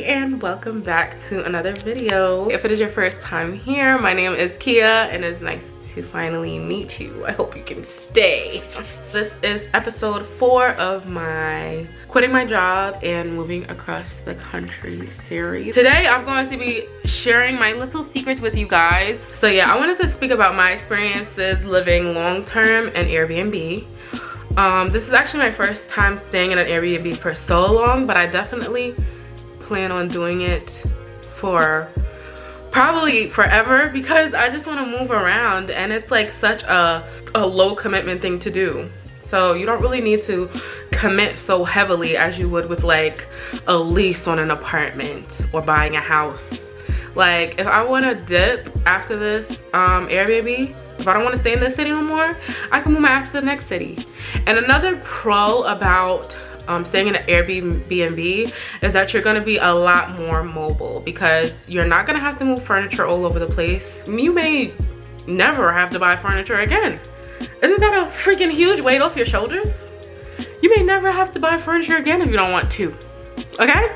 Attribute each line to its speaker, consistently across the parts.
Speaker 1: and welcome back to another video. If it is your first time here, my name is Kia and it's nice to finally meet you. I hope you can stay. This is episode 4 of my quitting my job and moving across the country series. Today I'm going to be sharing my little secrets with you guys. So yeah, I wanted to speak about my experiences living long-term in Airbnb. This is actually my first time staying in an Airbnb for so long, but I definitely plan on doing it for probably forever because I just want to move around, and it's like such a low commitment thing to do. So you don't really need to commit so heavily as you would with like a lease on an apartment or buying a house. Like if I want to dip after this Airbnb, if I don't want to stay in this city no more, I can move my ass to the next city. And another pro about staying in an Airbnb is that you're going to be a lot more mobile because you're not going to have to move furniture all over the place. You may never have to buy furniture again. Isn't that a freaking huge weight off your shoulders? You may never have to buy furniture again if you don't want to. Okay?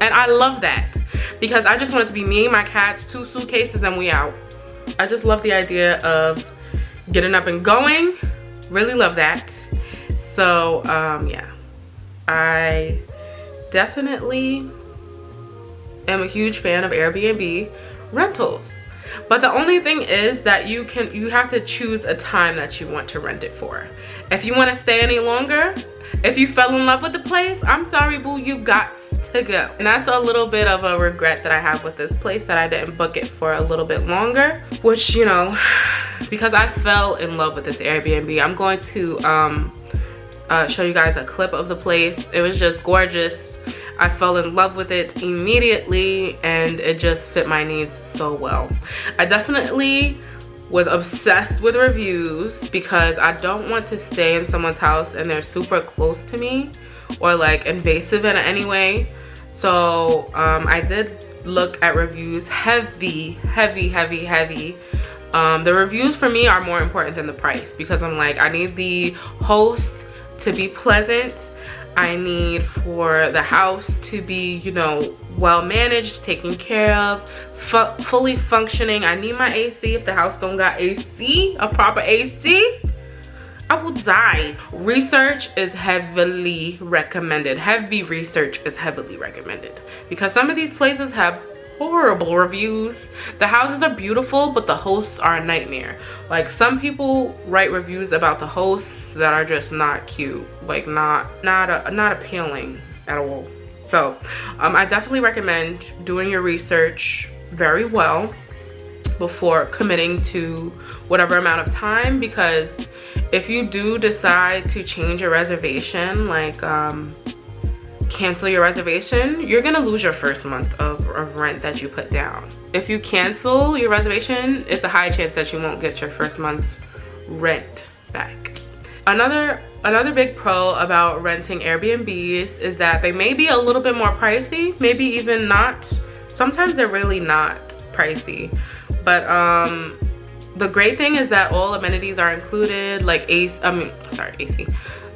Speaker 1: And I love that because I just want it to be me, my cats, 2 suitcases, and we out. I just love the idea of getting up and going. Really love that. So yeah, I definitely am a huge fan of Airbnb rentals. But the only thing is that you have to choose a time that you want to rent it for. If you want to stay any longer, if you fell in love with the place, I'm sorry boo, you got to go. And that's a little bit of a regret that I have with this place, that I didn't book it for a little bit longer, which, you know, because I fell in love with this Airbnb. I'm going to show you guys a clip of the place. It was just gorgeous. I fell in love with it immediately and it just fit my needs so well. I definitely was obsessed with reviews because I don't want to stay in someone's house and they're super close to me or like invasive in any way. So I did look at reviews, heavy. The reviews for me are more important than the price because I'm like, I need the host to be pleasant. I need for the house to be, you know, well managed, taken care of, fully functioning. I need my AC. If the house don't got AC, a proper AC, I will die. Research is heavily recommended. Heavy research is heavily recommended because some of these places have horrible reviews. The houses are beautiful, but the hosts are a nightmare. Like some people write reviews about the hosts that are just not cute, like not appealing at all. So I definitely recommend doing your research very well before committing to whatever amount of time, because if you do decide to change your reservation, like cancel your reservation, you're gonna lose your first month of rent that you put down. If you cancel your reservation, it's a high chance that you won't get your first month's rent back. Another big pro about renting Airbnbs is that they may be a little bit more pricey, maybe even not. Sometimes they're really not pricey, but the great thing is that all amenities are included, like AC,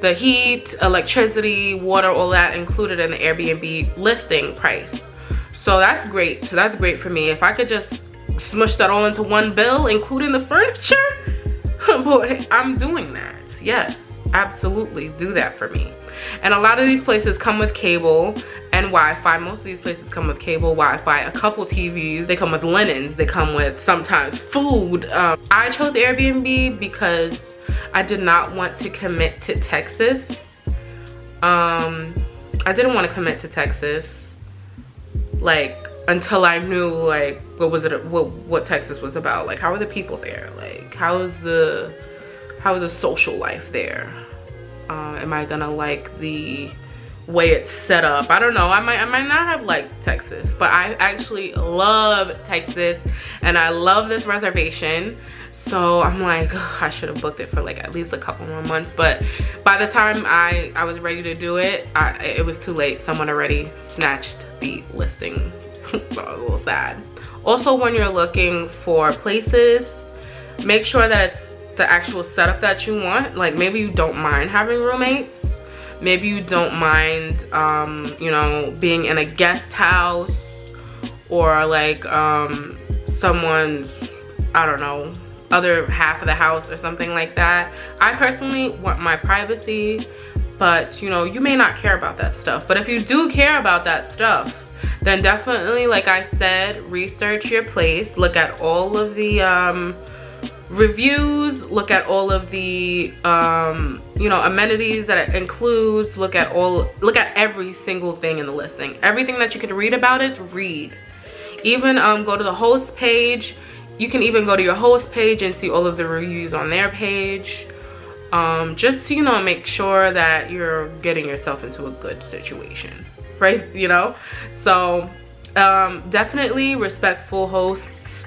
Speaker 1: the heat, electricity, water, all that included in the Airbnb listing price. So that's great. So that's great for me. If I could just smush that all into one bill, including the furniture, boy, I'm doing that. Yes, absolutely, do that for me. And a lot of these places come with cable and Wi-Fi. Most of these places come with cable, Wi-Fi, a couple TVs. They come with linens. They come with sometimes food. I chose Airbnb because I did not want to commit to Texas. I didn't want to commit to Texas like until I knew like what Texas was about. Like, how are the people there? Like, how is the social life there? Am I gonna like the way it's set up? I don't know. I might not have liked Texas, but I actually love Texas and I love this reservation. So I'm like, ugh, I should have booked it for like at least a couple more months. But by the time I was ready to do it, it was too late. Someone already snatched the listing. So I was a little sad. Also, when you're looking for places, make sure that it's the actual setup that you want. Like maybe you don't mind having roommates, maybe you don't mind, you know, being in a guest house or like someone's, I don't know, other half of the house or something like that. I personally want my privacy, but you know, you may not care about that stuff. But if you do care about that stuff, then definitely, like I said, research your place, look at all of the reviews, look at all of the you know, amenities that it includes, look at every single thing in the listing. Everything that you can read about it, read. Even go to the host page. You can even go to your host page and see all of the reviews on their page, just to, you know, make sure that you're getting yourself into a good situation, right? You know, so definitely respectful hosts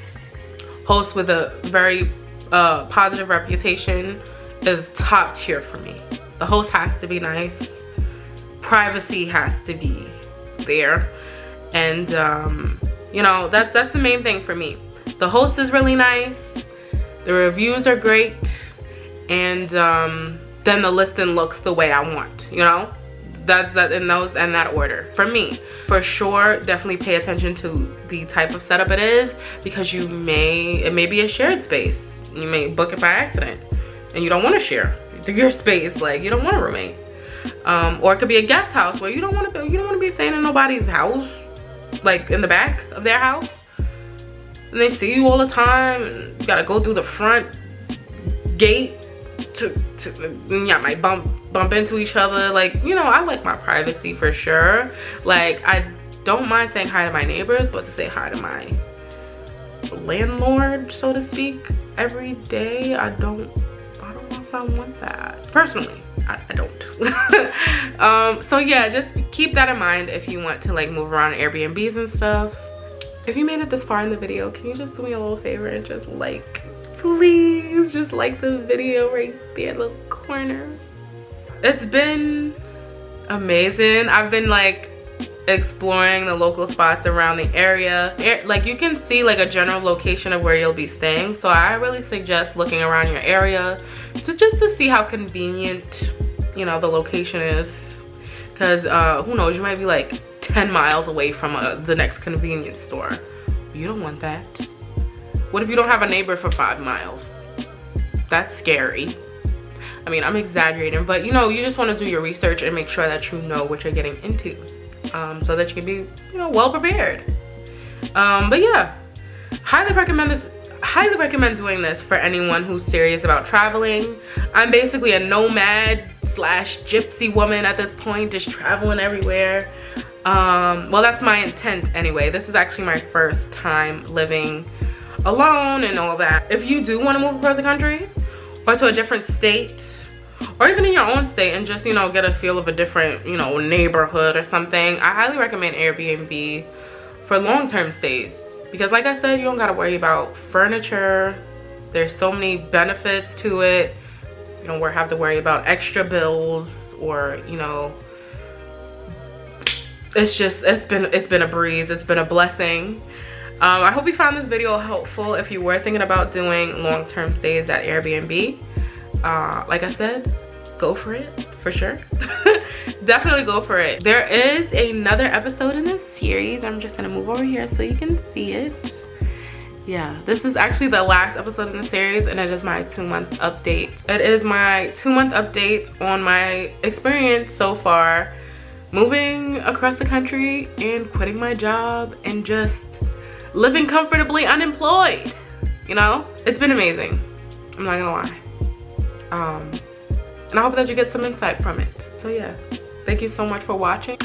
Speaker 1: with a very positive reputation is top tier for me. The host has to be nice, privacy has to be there, and you know, that's the main thing for me. The host is really nice, the reviews are great, and then the listing looks the way I want, you know, that in that order for me. For sure, definitely pay attention to the type of setup it is, because it may be a shared space. You may book it by accident and you don't want to share your space, like you don't want a roommate, or it could be a guest house where you don't want to be staying in nobody's house, like in the back of their house, and they see you all the time and you gotta go through the front gate yeah, might bump into each other. Like, you know, I like my privacy for sure. Like, I don't mind saying hi to my neighbors, but to say hi to my landlord, so to speak, every day, I don't know if I want that personally. I don't. So yeah, just keep that in mind if you want to like move around Airbnbs and stuff. If you made it this far in the video, can you just do me a little favor and just like, please just like the video right there in the corner. It's been amazing. I've been like exploring the local spots around the area. Like, you can see like a general location of where you'll be staying, so I really suggest looking around your area to see how convenient, you know, the location is, because who knows, you might be like 10 miles away from the next convenience store. You don't want that. What if you don't have a neighbor for 5 miles? That's scary. I mean, I'm exaggerating, but you know, you just want to do your research and make sure that you know what you're getting into, so that you can be, you know, well prepared. But yeah, highly recommend doing this for anyone who's serious about traveling. I'm basically a nomad slash gypsy woman at this point, just traveling everywhere. Well, that's my intent anyway. This is actually my first time living alone and all that. If you do want to move across the country or to a different state, or even in your own state, and just, you know, get a feel of a different, you know, neighborhood or something, I highly recommend Airbnb for long-term stays, because like I said, you don't got to worry about furniture. There's so many benefits to it. You don't have to worry about extra bills, or, you know, it's been a breeze. It's been a blessing. I hope you found this video helpful if you were thinking about doing long-term stays at Airbnb. Like I said, go for it, for sure. Definitely go for it. There is another episode in this series. I'm just gonna move over here so you can see it. Yeah, this is actually the last episode in the series, and it is my 2-month update. It is my 2-month update on my experience so far, moving across the country and quitting my job and just living comfortably unemployed. You know, it's been amazing, I'm not gonna lie. And I hope that you get some insight from it. So yeah, thank you so much for watching.